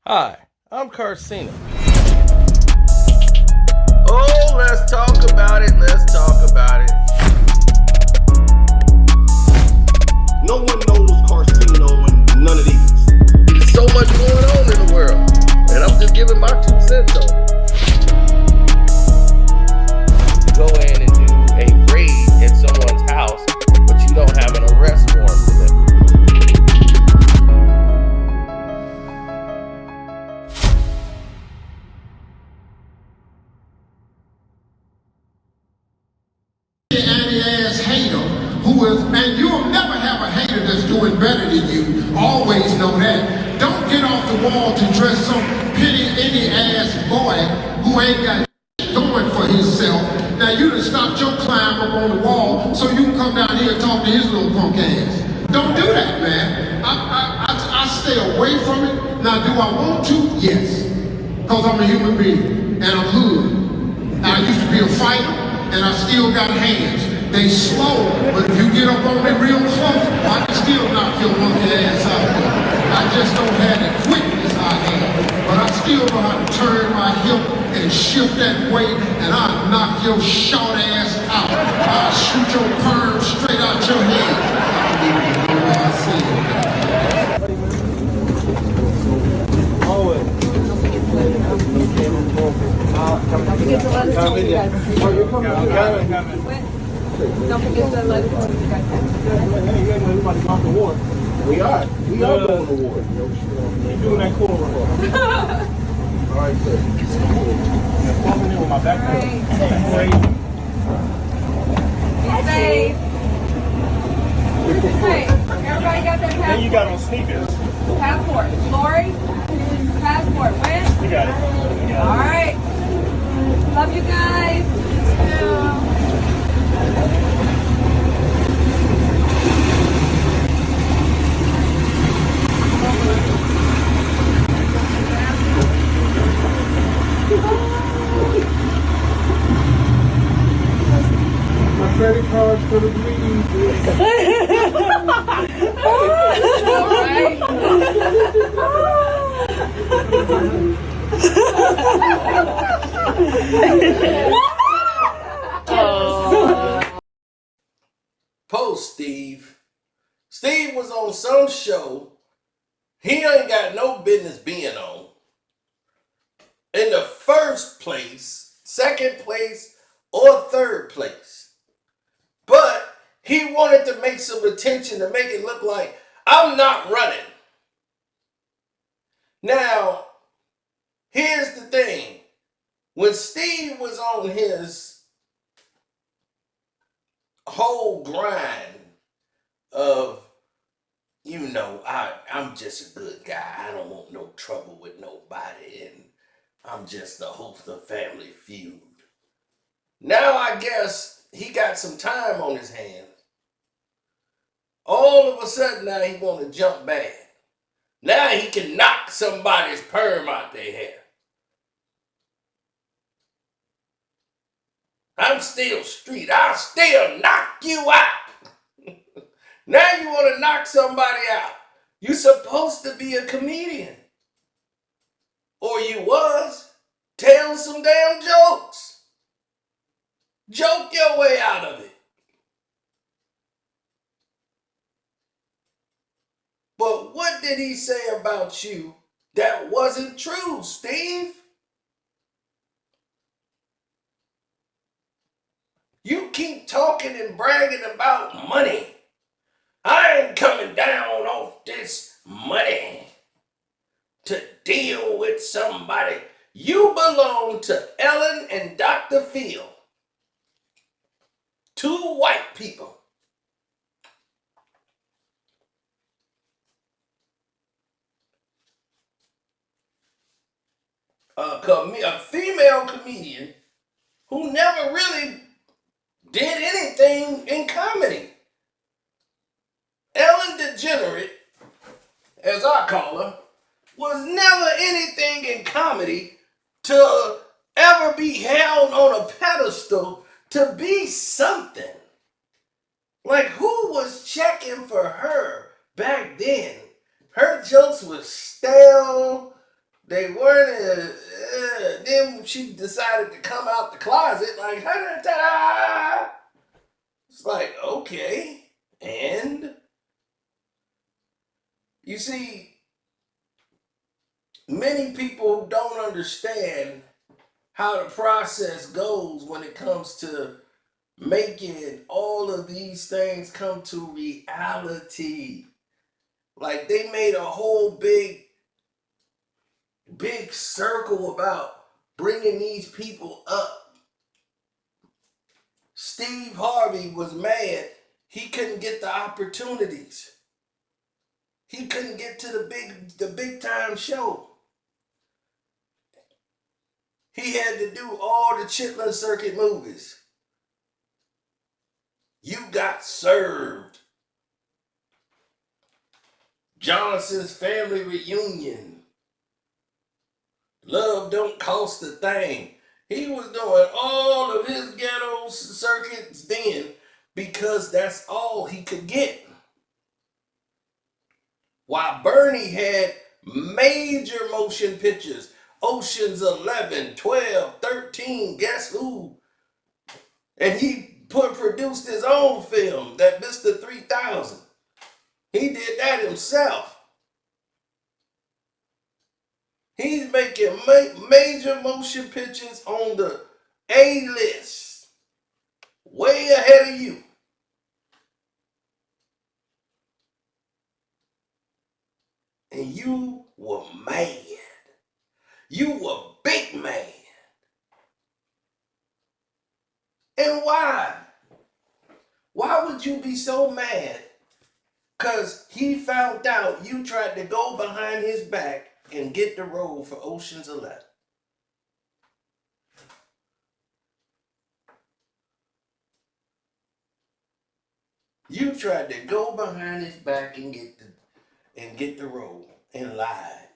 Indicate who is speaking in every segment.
Speaker 1: Hi, I'm Carcino. Oh, let's talk about it. Let's talk about it.
Speaker 2: No one knows Carcino and none of these.
Speaker 1: There's so much going on in the world, and I'm just giving my 2 cents on it. Go in and do a raid at someone's house, but you don't have an arrest warrant for them.
Speaker 3: Anti-ass hater who is, and you'll never have a hater that's doing better than you. Always know that. Don't get off the wall to dress some pity any ass boy who ain't got going for himself. Now you done stopped your climb up on the wall so you can come down here and talk to his little punk ass. Don't do that, man. I stay away from it. Now do I want to? Yes. Because I'm a human being and I'm hood. Now I used to be a fighter. And I still got hands. They slow, but if you get up on me real close, I can still knock your monkey ass out there. I just don't have the quickness I have. But I still know how to turn my hip and shift that weight, and I'll knock your short ass out. I'll shoot your perm straight out your head. I don't even know what I said.
Speaker 4: Don't forget to let us know you guys. Don't forget to let us know you guys.
Speaker 2: We are going to war. You're doing that cool run. All right, good. Falling in with my backpack.
Speaker 4: Be safe. Hey, everybody got their passport?
Speaker 2: Then you got on sneakers.
Speaker 4: Passport. Lori? Passport. When?
Speaker 2: You got it.
Speaker 4: All right. Love you guys.
Speaker 3: My credit card's for the bleed.
Speaker 4: All right.
Speaker 1: Post Steve. Steve was on some show he ain't got no business being on. In the first place, second place, or third place. But he wanted to make some attention to make it look like I'm not running. Now, here's the thing. When Steve was on his whole grind of, I'm just a good guy. I don't want no trouble with nobody. And I'm just the host of Family Feud. Now I guess he got some time on his hands. All of a sudden now he want to jump back. Now he can knock somebody's perm out their hair. I'm still street. I'll still knock you out. Now you want to knock somebody out. You're supposed to be a comedian. Or you was. Tell some damn jokes. Joke your way out of it. But what did he say about you that wasn't true, Steve? You keep talking and bragging about money. I ain't coming down off this money to deal with somebody. You belong to Ellen and Dr. Phil. 2 white people. A female comedian who never really did anything in comedy. Ellen DeGenerate, as I call her, was never anything in comedy to ever be held on a pedestal to be something. Like, who was checking for her back then? Her jokes were stale. They weren't. Then she decided to come out the closet like, ta-da! It's like, okay. And you see, many people don't understand how the process goes when it comes to making all of these things come to reality. Like they made a whole big circle about bringing these people up. Steve Harvey was mad he couldn't get the opportunities. He couldn't get to the big time show. He had to do all the Chitlin Circuit movies. You Got Served. Johnson's Family Reunion. Love Don't Cost a Thing. He was doing all of his ghetto circuits then because that's all he could get. While Bernie had major motion pictures, Ocean's 11, 12, 13, Guess Who? And he produced his own film, that Mr. 3000. He did that himself. He's making major motion pictures on the A-list. Way ahead of you. And you were mad. You were big mad. And why? Why would you be so mad? Because he found out you tried to go behind his back and get the role for Ocean's 11. You tried to go behind his back and get the role and lied.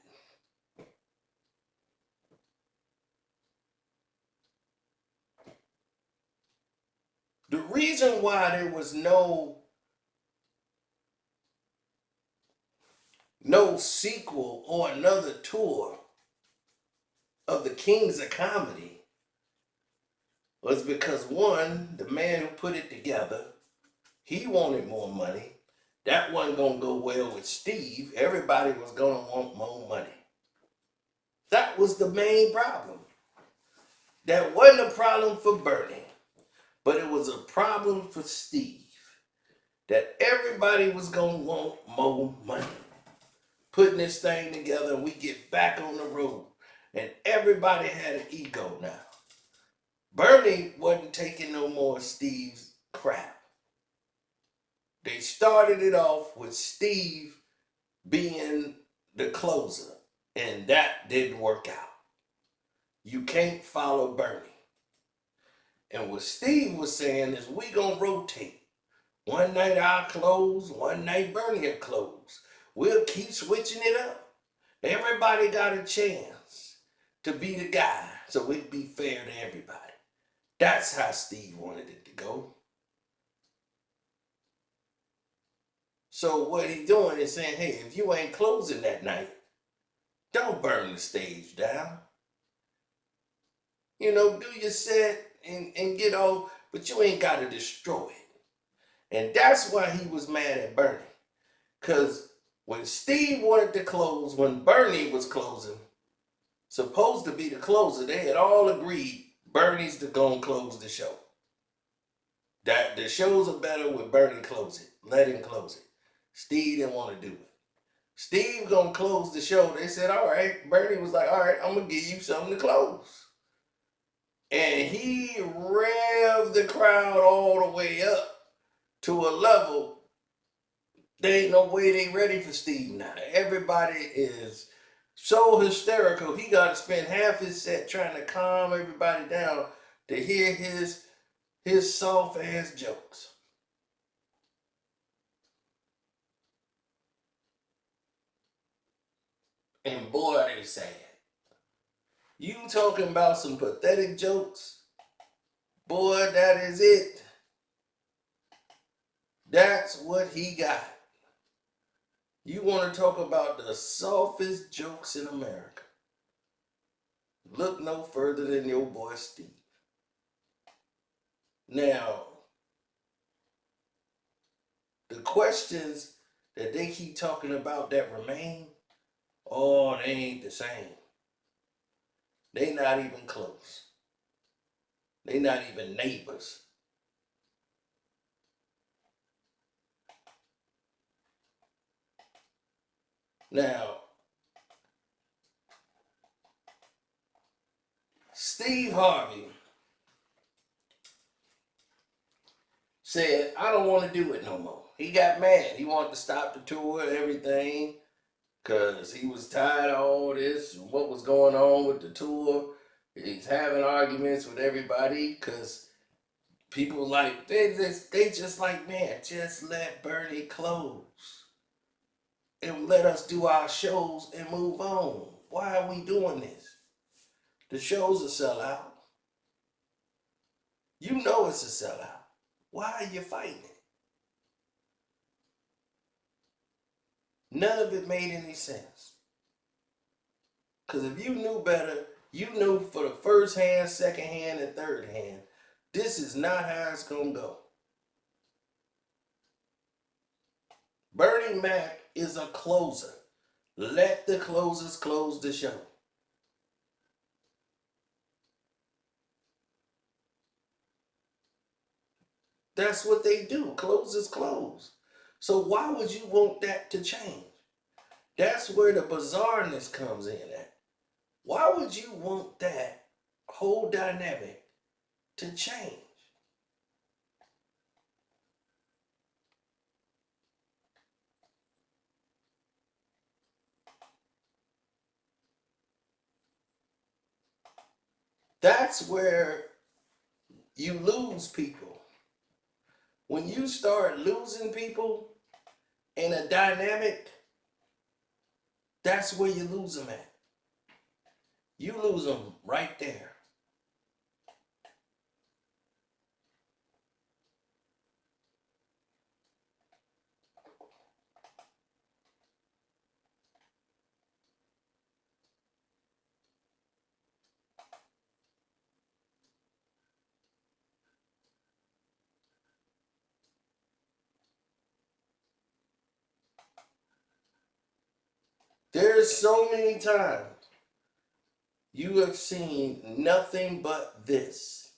Speaker 1: The reason why there was no sequel or another tour of the Kings of Comedy was because, one, the man who put it together, he wanted more money. That wasn't going to go well with Steve. Everybody was going to want more money. That was the main problem. That wasn't a problem for Bernie, but it was a problem for Steve. That everybody was going to want more money. Putting this thing together and we get back on the road. And everybody had an ego now. Bernie wasn't taking no more Steve's crap. They started it off with Steve being the closer. And that didn't work out. You can't follow Bernie. And what Steve was saying is we gonna rotate. One night I'll close, one night Bernie will close. We'll keep switching it up. Everybody got a chance to be the guy, so it'd be fair to everybody. That's how Steve wanted it to go. So what he's doing is saying, hey, if you ain't closing that night, don't burn the stage down. You know, do your set and get off, but you ain't got to destroy it. And that's why he was mad at Bernie. Because when Steve wanted to close, when Bernie was closing, supposed to be the closer, they had all agreed Bernie's gonna close the show. That the shows are better with Bernie close it. Let him close it. Steve didn't want to do it. Steve gonna close the show. They said, all right. Bernie was like, all right, I'm gonna give you something to close. And he revved the crowd all the way up to a level. There ain't no way they ready for Steve now. Everybody is so hysterical. He got to spend half his set trying to calm everybody down to hear his soft ass jokes. And boy, they sad. You talking about some pathetic jokes? Boy, that is it. That's what he got. You want to talk about the softest jokes in America. Look no further than your boy Steve. Now, the questions that they keep talking about that remain, oh, they ain't the same. They not even close. They not even neighbors. Now, Steve Harvey said, I don't want to do it no more. He got mad. He wanted to stop the tour and everything because he was tired of all this, what was going on with the tour. He's having arguments with everybody because people like, they just like, man, just let Bernie close and let us do our shows and move on. Why are we doing this? The show's a sellout. You know it's a sellout. Why are you fighting it? None of it made any sense. Because if you knew better, you knew for the first hand, second hand, and third hand, this is not how it's going to go. Bernie Mac is a closer. Let the closers close the show. That's what they do. Closers close. So why would you want that to change? That's where the bizarreness comes in at. Why would you want that whole dynamic to change? That's where you lose people. When you start losing people in a dynamic, that's where you lose them at. You lose them right there. There's so many times you have seen nothing but this.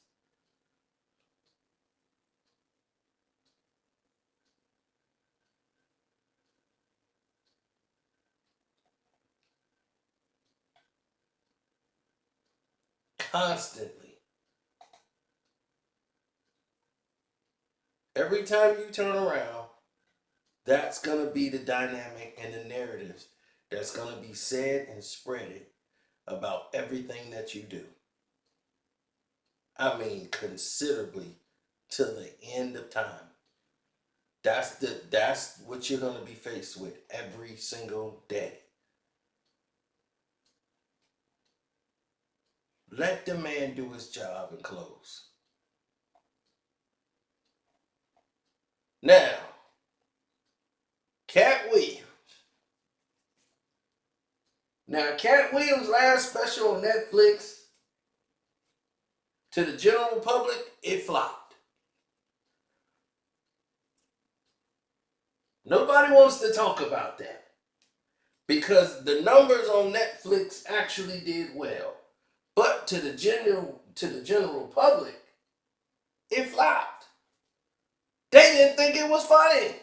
Speaker 1: Constantly. Every time you turn around, that's going to be the dynamic and the narratives that's going to be said and spreaded about everything that you do. I mean, considerably to the end of time. That's what you're going to be faced with every single day. Let the man do his job and close. Now, Katt Williams. Now, Katt Williams' last special on Netflix, to the general public, it flopped. Nobody wants to talk about that because the numbers on Netflix actually did well. But to the general public, it flopped. They didn't think it was funny.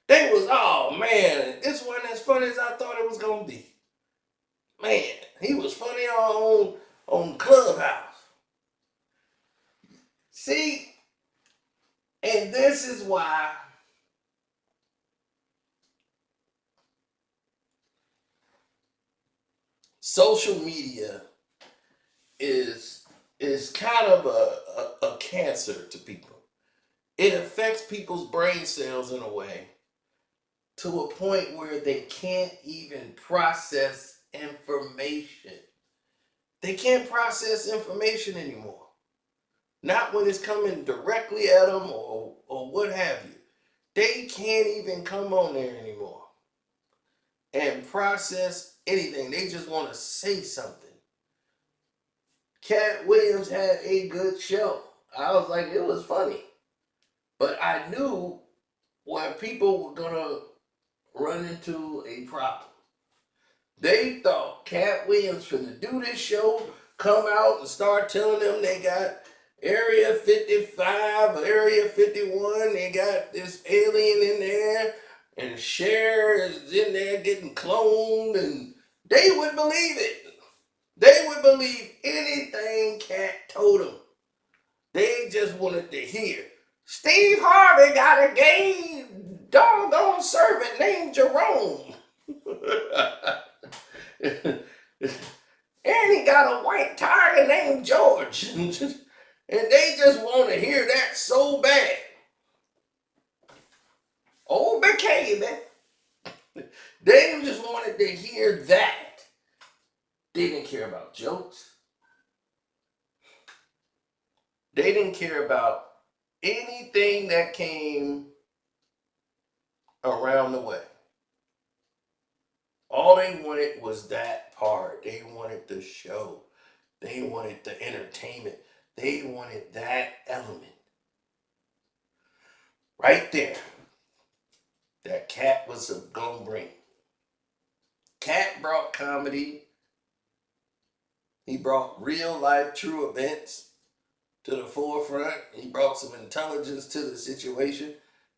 Speaker 1: They was, oh man, this wasn't as funny as I thought it was gonna be. Man, he was funny on Clubhouse. See, and this is why social media is kind of a cancer to people. It affects people's brain cells in a way to a point where they can't even process information. They can't process information anymore. Not when it's coming directly at them or what have you. They can't even come on there anymore and process anything. They just want to say something. Katt Williams had a good show. I was like, it was funny. But I knew when people were going to run into a problem. They thought Katt Williams finna do this show, come out and start telling them they got Area 55, Area 51, they got this alien in there, and Cher is in there getting cloned, and they would believe it. They would believe anything Katt told them. They just wanted to hear. Steve Harvey got a gay doggone servant named Jerome. And he got a white tiger named George. And they just want to hear that so bad. Oh, baby. They just wanted to hear that. They didn't care about jokes. They didn't care about anything that came around the way. All they wanted was that part. They wanted the show. They wanted the entertainment. They wanted that element. Right there. That Katt was gonna bring. Katt brought comedy. He brought real life, true events to the forefront. He brought some intelligence to the situation.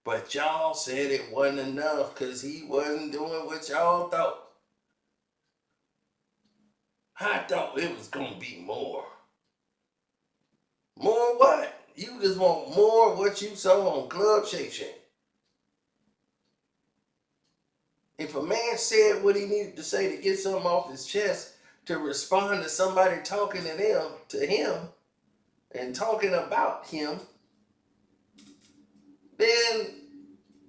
Speaker 1: But y'all said it wasn't enough because he wasn't doing what y'all thought. I thought it was going to be more. More what? You just want more of what you saw on Club Shake Shake. If a man said what he needed to say to get something off his chest, to respond to somebody talking to him, and talking about him, then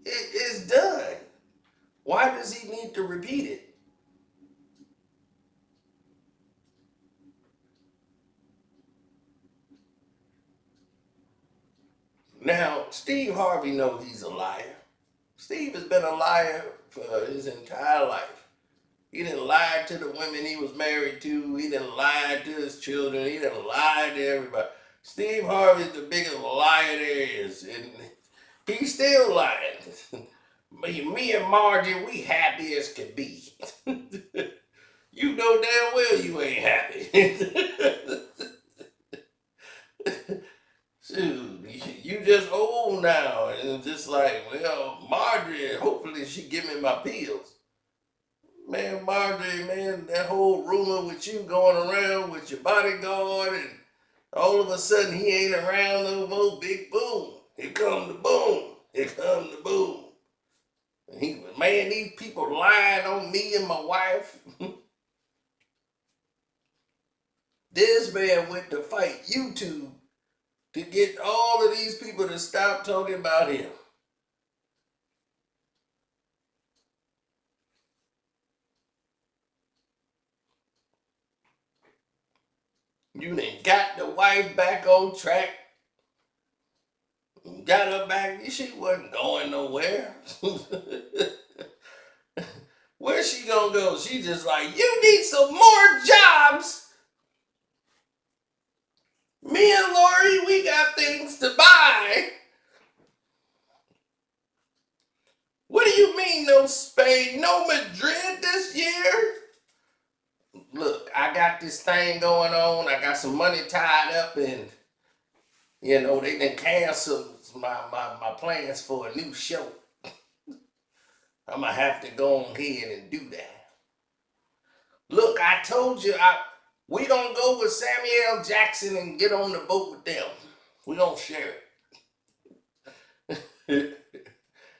Speaker 1: it's done. Why does he need to repeat it? Now, Steve Harvey knows he's a liar. Steve has been a liar for his entire life. He didn't lie to the women he was married to. He didn't lie to his children. He didn't lie to everybody. Steve Harvey's the biggest liar there is. And he's still lying. Me and Margie, we happy as can be. You know damn well you ain't happy. Shoot, you just old now. And just like, well, Margie, hopefully she give me my pills. Man, Margie, man, that whole rumor with you going around with your bodyguard and all of a sudden he ain't around no more, big boom. Here come the boom. Here come the boom. And man, these people lying on me and my wife. This man went to fight YouTube to get all of these people to stop talking about him. You done got the wife back on track. Got her back. She wasn't going nowhere. Where's she gonna go? She just like, you need some more jobs. Me and Lori, we got things to buy. What do you mean no Spain, no Madrid this year? Look, I got this thing going on. I got some money tied up and, you know, they done canceled my plans for a new show. I'm going to have to go on ahead and do that. Look, I told you, we going to go with Samuel Jackson and get on the boat with them. We going to share it.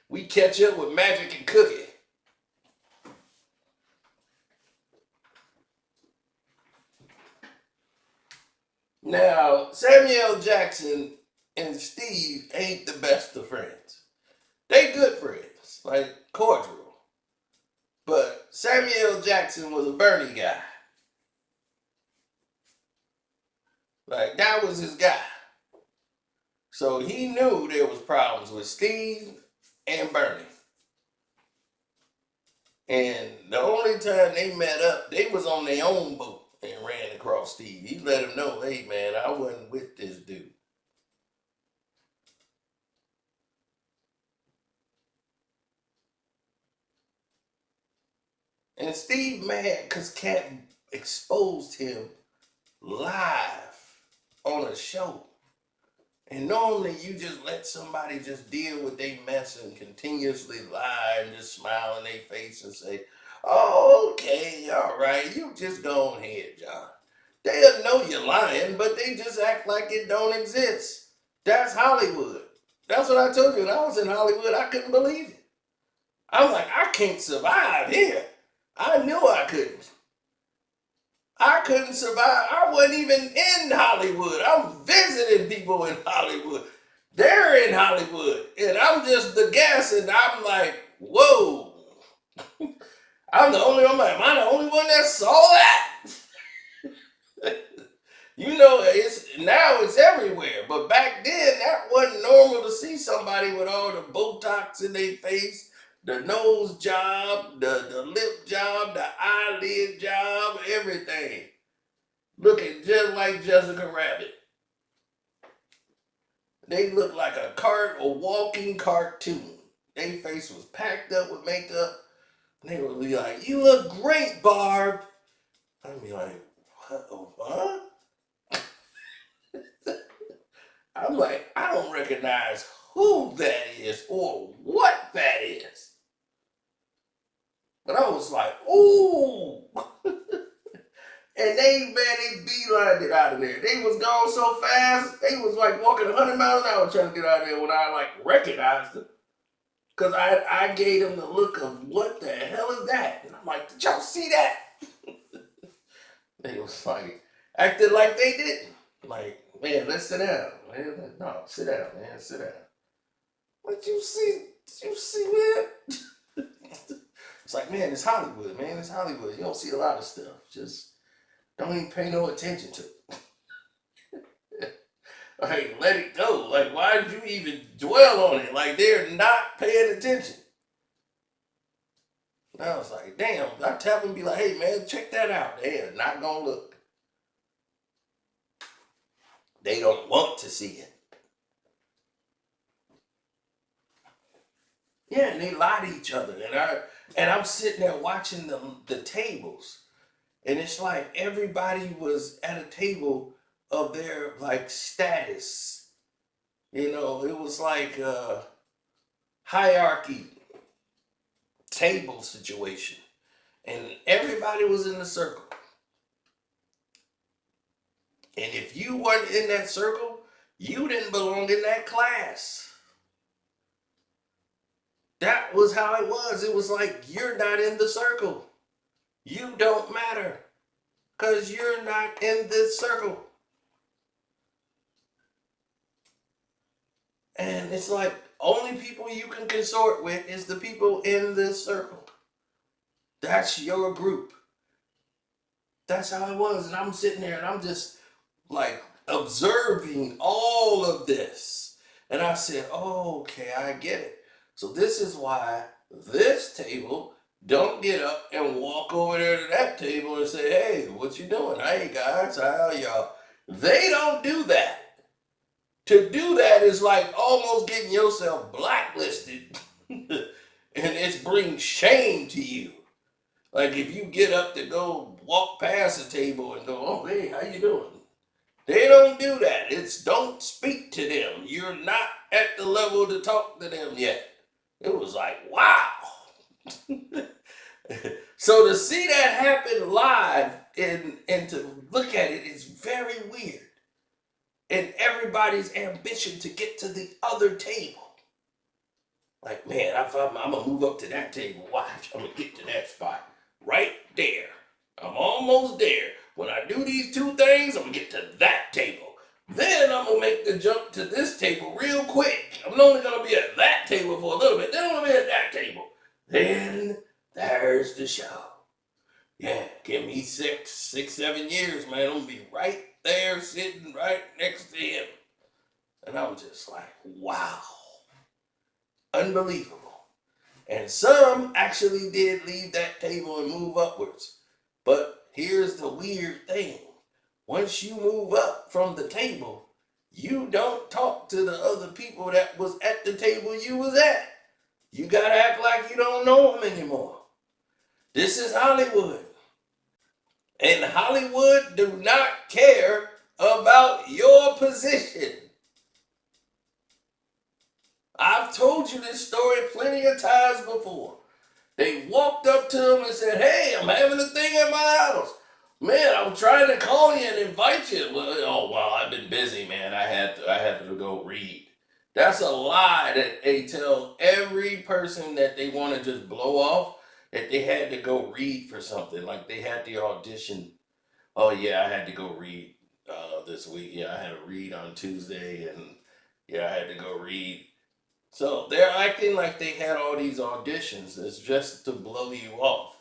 Speaker 1: We catch up with Magic and Cookie. Now, Samuel Jackson and Steve ain't the best of friends. They good friends, like cordial. But Samuel Jackson was a Bernie guy. Like, that was his guy. So he knew there was problems with Steve and Bernie. And the only time they met up, they was on their own boat and ran across Steve. He let him know, hey man, I wasn't with this dude. And Steve mad because Katt exposed him live on a show. And normally you just let somebody just deal with their mess and continuously lie and just smile in their face and say, oh, okay, all right, you just go ahead, John. They'll know you're lying, but they just act like it don't exist. That's Hollywood. That's what I told you. When I was in Hollywood, I couldn't believe it. I'm like, I can't survive here. I knew I couldn't. I couldn't survive. I wasn't even in Hollywood. I'm visiting people in Hollywood. They're in Hollywood. And I'm just the guest. And I'm like, whoa. I'm the only one. Am I the only one that saw that? You know, it's everywhere. But back then, that wasn't normal to see somebody with all the Botox in their face, the nose job, the lip job, the eyelid job, everything. Looking just like Jessica Rabbit. They look like a walking cartoon. Their face was packed up with makeup. And they would be like, you look great, Barb. I'd be like, what? I'm like, I don't recognize who that is or what that is. But I was like, ooh. And they beelined it out of there. They was gone so fast, they was like walking 100 miles an hour trying to get out of there when I like recognized them. Because I gave them the look of, what the hell is that? And I'm like, did y'all see that? They was like, acted like they didn't. Like, man, let's sit down. Man, no, sit down, man, sit down. What you see? Did you see that? It's like, man, it's Hollywood, man. It's Hollywood. You don't see a lot of stuff. Just don't even pay no attention to it. Like, let it go. Like, why did you even dwell on it? Like, they're not paying attention. And I was like, damn. I tap them and be like, hey, man, check that out. They're not going to look. They don't want to see it. Yeah, and they lie to each other. And I'm sitting there watching the tables. And it's like everybody was at a table of their like status. You know, it was like a hierarchy table situation. And everybody was in the circle. And if you weren't in that circle, you didn't belong in that class. That was how it was. It was like, you're not in the circle. You don't matter. Because you're not in this circle. And it's like, only people you can consort with is the people in this circle. That's your group. That's how it was. And I'm sitting there and I'm just like observing all of this. And I said, oh, okay, I get it. So this is why this table don't get up and walk over there to that table and say, hey, what you doing? Hey, guys, how y'all? They don't do that. To do that is like almost getting yourself blacklisted. And it's bringing shame to you. Like if you get up to go walk past the table and go, oh, hey, how you doing? They don't do that. It's don't speak to them. You're not at the level to talk to them yet. It was like, wow. So to see that happen live and to look at it is very weird. And everybody's ambition to get to the other table. Like, man, I'm going to move up to that table. Watch, I'm going to get to that spot. Right there. I'm almost there. When I do these two things, I'm going to get to that table. Then I'm going to make the jump to this table real quick. I'm only going to be at that table for a little bit. Then I'm going to be at that table. Then there's the show. Yeah, give me 6, 7 years, man. I'm going to be right there sitting right next to him. And I'm just like, wow. Unbelievable. And some actually did leave that table and move upwards. But here's the weird thing. once you move up from the table, you don't talk to the other people that was at the table you was at. You gotta act like you don't know them anymore. This is Hollywood. And Hollywood do not care about your position. I've told you this story plenty of times before. They walked up to him and said, "Hey, I'm having a thing at my house. Man, I'm trying to call you and invite you." Well, I've been busy, man. I had to go read. That's a lie that they tell every person that they want to just blow off, that they had to go read for something. Like they had the audition. Oh yeah, I had to go read this week. Yeah, I had to read on Tuesday, and yeah, I had to go read. So they're acting like they had all these auditions. It's just to blow you off.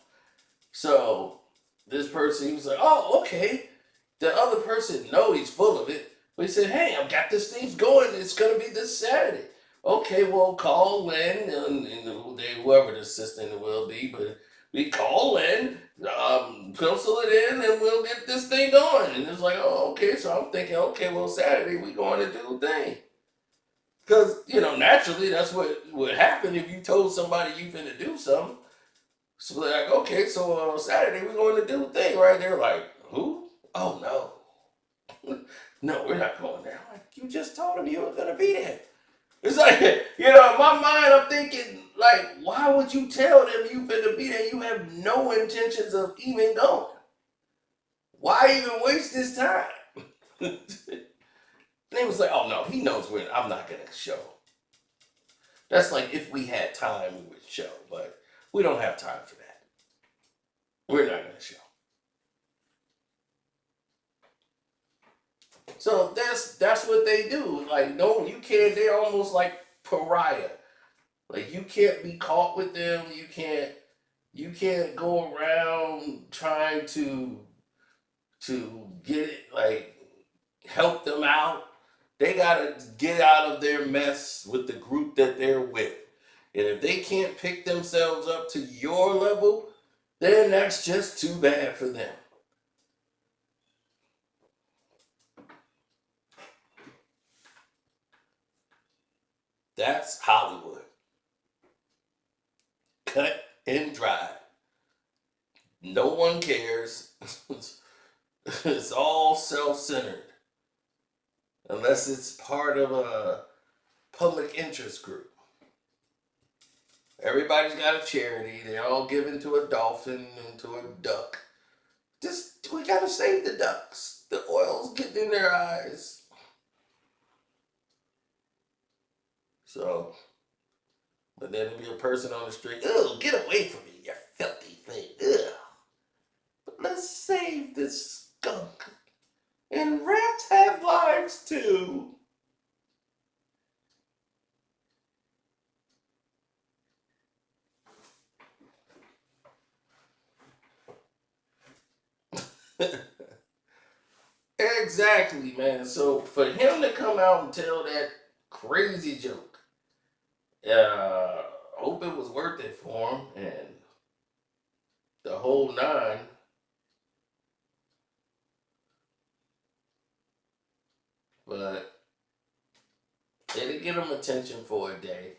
Speaker 1: So this person, he was like, "Oh, okay." The other person, no, he's full of it. But he said, "Hey, I've got this thing going. It's going to be this Saturday." Okay, well, call Lynn and whoever the assistant will be. But we call Lynn, pencil it in, and we'll get this thing going. And it's like, oh, okay. So I'm thinking, okay, well, Saturday we're going to do the thing. Because, naturally, that's what would happen if you told somebody you finna do something. So they're like, okay, so Saturday we're going to do the thing, right? They're like, who? Oh, no. No, we're not going there. I'm like, you just told them you were going to be there. It's like, in my mind, I'm thinking, like, why would you tell them you finna be there? You have no intentions of even going. Why even waste this time? They was like, oh no, he knows I'm not going to show. That's like if we had time, we would show, but we don't have time for that. We're not going to show. So that's what they do. Like, no, you can't, they're almost like pariah. Like, you can't be caught with them. You can't go around trying to get it, like, help them out. They gotta get out of their mess with the group that they're with. And if they can't pick themselves up to your level, then that's just too bad for them. That's Hollywood. Cut and dry. No one cares. It's all self-centered. Unless it's part of a public interest group. Everybody's got a charity. They're all given to a dolphin and to a duck. We gotta save the ducks. The oil's getting in their eyes. So, but then there'll be a person on the street. "Oh, get away from me, you filthy thing. Ugh. But let's save this skunk. And rats have lives too." Exactly, man. So for him to come out and tell that crazy joke, hope it was worth it for him and the whole nine. But it'll get him attention for a day.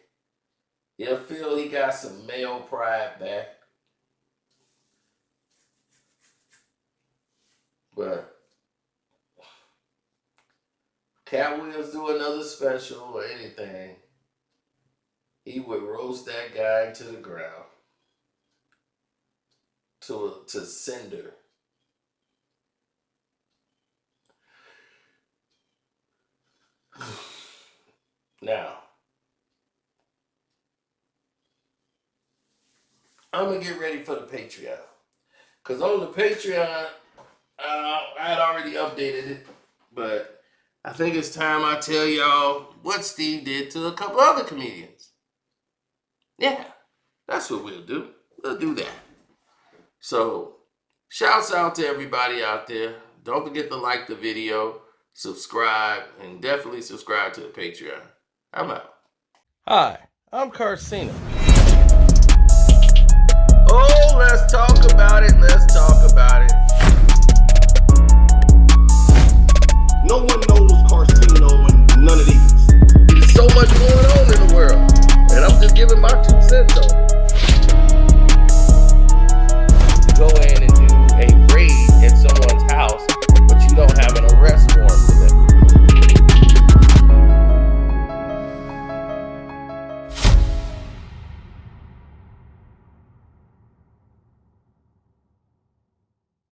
Speaker 1: He'll feel he got some male pride back. But Katt Williams do another special or anything, he would roast that guy into the ground. To cinder. Now, I'm going to get ready for the Patreon. Because on the Patreon, I had already updated it. But I think it's time I tell y'all what Steve did to a couple other comedians. Yeah, that's what we'll do. We'll do that. So, shouts out to everybody out there. Don't forget to like the video, subscribe, and definitely subscribe to the Patreon. I'm out. Hi, I'm Carcino. Oh, let's talk about it. Let's talk about it.
Speaker 5: Carcino and none of these